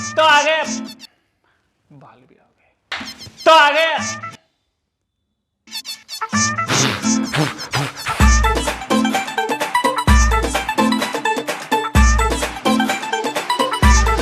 तो आ गए, बाल भी आ गए, तो आ गए।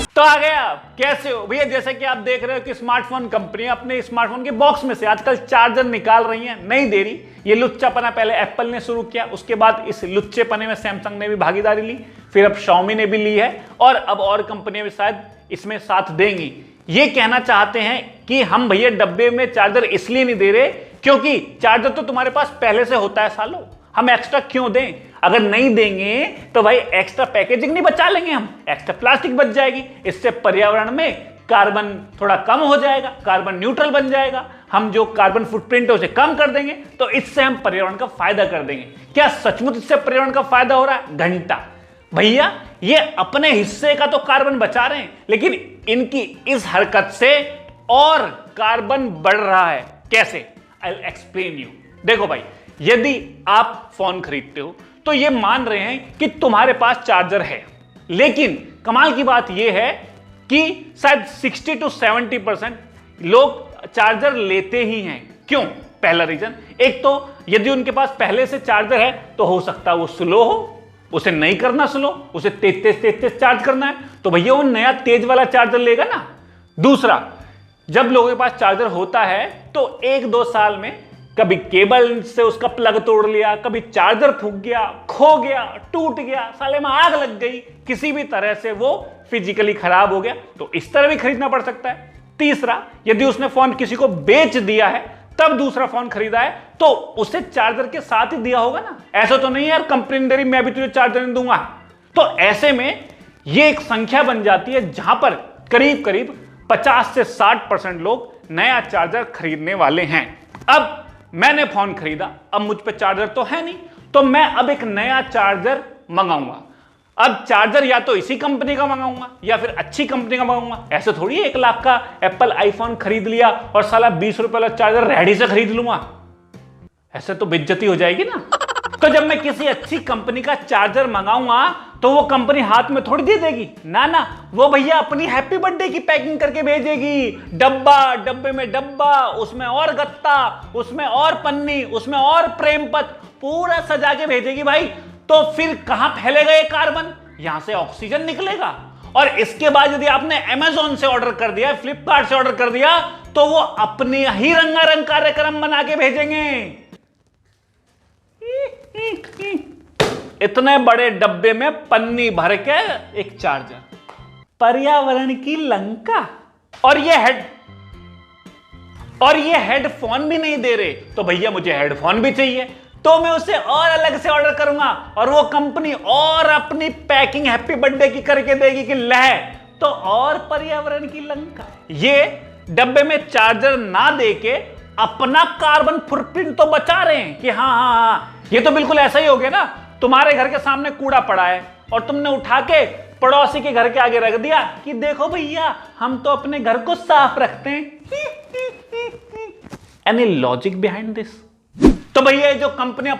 तो आ गया। कैसे हो भैया? जैसे कि आप देख रहे हो कि स्मार्टफोन कंपनी अपने स्मार्टफोन के बॉक्स में से आजकल चार्जर निकाल रही है, नहीं दे रही। ये लुच्चापना पहले एप्पल ने शुरू किया, उसके बाद इस लुच्चेपने में सैमसंग ने भी भागीदारी ली, फिर अब शाओमी ने भी ली है, और अब और कंपनियां भी शायद इसमें साथ देंगी। ये कहना चाहते हैं कि हम भैया डब्बे में चार्जर इसलिए नहीं दे रहे क्योंकि चार्जर तो तुम्हारे पास पहले से होता है सालों, हम एक्स्ट्रा क्यों दें? अगर नहीं देंगे तो भाई एक्स्ट्रा पैकेजिंग नहीं बचा लेंगे हम, एक्स्ट्रा प्लास्टिक बच जाएगी, इससे पर्यावरण में कार्बन थोड़ा कम हो जाएगा, कार्बन न्यूट्रल बन जाएगा। हम जो कार्बन फुटप्रिंट है उसे कम कर देंगे, तो इससे हम पर्यावरण का फायदा कर देंगे। क्या सचमुच इससे पर्यावरण का फायदा हो रहा है? घंटा। भैया ये अपने हिस्से का तो कार्बन बचा रहे हैं, लेकिन इनकी इस हरकत से और कार्बन बढ़ रहा है। कैसे? I will explain you. देखो भाई, यदि आप फोन खरीदते हो तो ये मान रहे हैं कि तुम्हारे पास चार्जर है, लेकिन कमाल की बात यह है कि शायद 60 to 70% लोग चार्जर लेते ही हैं। क्यों? पहला रीजन, एक तो यदि उनके पास पहले से चार्जर है तो हो सकता है वो स्लो हो, उसे नहीं करना स्लो, उसे तेज चार्ज करना है, तो भैया वो नया तेज वाला चार्जर लेगा ना। दूसरा, जब लोगों के पास चार्जर होता है तो 1-2 साल में कभी केबल से उसका प्लग तोड़ लिया, कभी चार्जर फूक गया, खो गया, टूट गया, साले में आग लग गई, किसी भी तरह से वो फिजिकली खराब हो गया, तो इस तरह भी खरीदना पड़ सकता है। तीसरा, यदि उसने फोन किसी को बेच दिया है तब दूसरा फोन खरीदा है तो उसे चार्जर के साथ ही दिया होगा ना। ऐसा तो नहीं यार कंपनी ने दे रही मैं भी तुझे चार्जर नहीं दूंगा। तो ऐसे में ये एक संख्या बन जाती है जहां पर करीब करीब 50 से 60% लोग नया चार्जर खरीदने वाले हैं। अब मैंने फोन खरीदा, अब मुझ पे चार्जर तो है नहीं, तो मैं अब एक नया चार्जर मंगाऊंगा। अब चार्जर या तो इसी कंपनी का मंगाऊंगा या फिर अच्छी कंपनी का मंगाऊंगा। ऐसे थोड़ी 1 लाख का एप्पल आईफोन खरीद लिया और साला 20 रुपए वाला चार्जर रेडी से खरीद लूंगा, ऐसे तो बेइज्जती हो जाएगी ना। तो जब मैं किसी अच्छी कंपनी का चार्जर मंगाऊंगा तो वो कंपनी हाथ में थोड़ी दे देगी, ना, वो भैया अपनी हैप्पी बर्थडे की पैकिंग करके भेजेगी। डब्बा, डब्बे में डब्बा, उसमें और गत्ता, उसमें और पन्नी, उसमें और प्रेम पत्र, पूरा सजा के भेजेगी भाई। तो फिर कहां फैलेगा ये कार्बन? यहां से ऑक्सीजन निकलेगा। और इसके बाद यदि आपने अमेज़न से ऑर्डर कर दिया, फ्लिपकार्ट से ऑर्डर कर दिया, तो वो अपने ही रंगारंग कार्यक्रम बना के भेजेंगे। इतने बड़े डब्बे में पन्नी भर के एक चार्जर, पर्यावरण की लंका। और ये हेडफोन भी नहीं दे रहे, तो भैया मुझे हेडफोन भी चाहिए, तो मैं उसे और अलग से ऑर्डर करूंगा और वो कंपनी और अपनी पैकिंग हैप्पी बर्थडे की करके देगी कि लह, तो और पर्यावरण की लंका। ये डब्बे में चार्जर ना देके अपना कार्बन फुटप्रिंट तो बचा रहे हैं कि हाँ, ये तो बिल्कुल ऐसा ही हो गया ना। तुम्हारे घर के सामने कूड़ा पड़ा है और तुमने उठा के पड़ोसी के घर के आगे रख दिया कि देखो भैया हम तो अपने घर को साफ रखते हैं। Any logic behind this? तो भैया जो कंपनियां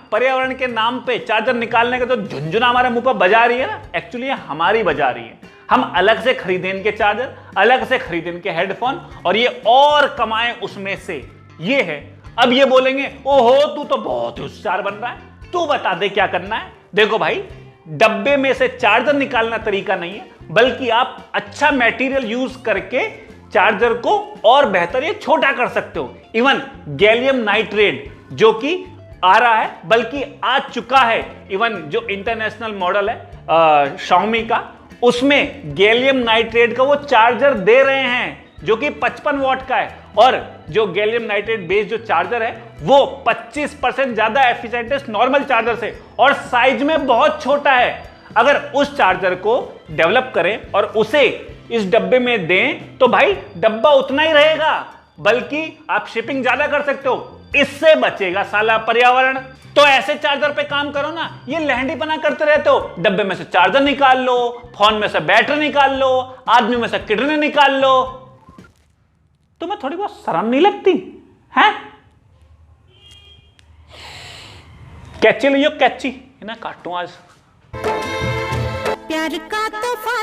पर्यावरण के नाम पे चार्जर निकालने का तो झुंझुना हमारे मुंह पर बजा रही है ना, एक्चुअली हमारी बजा रही है। हम अलग से खरीदें इनके चार्जर, अलग से खरीदें इनके हेडफोन, और ये और कमाएं उसमें से। ये है। अब ये बोलेंगे ओहो तू तो बहुत होशियार बन रहा है, तू बता दे क्या करना है। देखो भाई, डब्बे में से चार्जर निकालना तरीका नहीं है, बल्कि आप अच्छा मटेरियल यूज करके चार्जर को और बेहतर ये छोटा कर सकते हो। इवन गैलियम नाइट्रेट जो कि आ रहा है, बल्कि आ चुका है, इवन जो इंटरनेशनल मॉडल है शाओमी का, उसमें गैलियम नाइट्रेट का वो चार्जर दे रहे हैं जो कि 55 वॉट का है। और जो गैलियम नाइट्रेट बेस्ड जो चार्जर है वो 25% ज्यादा एफिशिएंट है नॉर्मल चार्जर से, और साइज में बहुत छोटा है। अगर उस चार्जर को डेवलप करें और उसे इस डब्बे में दें तो भाई डब्बा उतना ही रहेगा, बल्कि आप शिपिंग ज्यादा कर सकते हो, इससे बचेगा साला पर्यावरण। तो ऐसे चार्जर पे काम करो ना, ये लहंडीपना करते रहते हो। डब्बे में से चार्जर निकाल लो, फोन में से बैटरी निकाल लो, आदमी में से किडनी निकाल लो। तुम्हें थोड़ी बहुत शर्म नहीं लगती है? कैची लियो, कैची, इन्हें काटूं आज। प्यार का तोहफा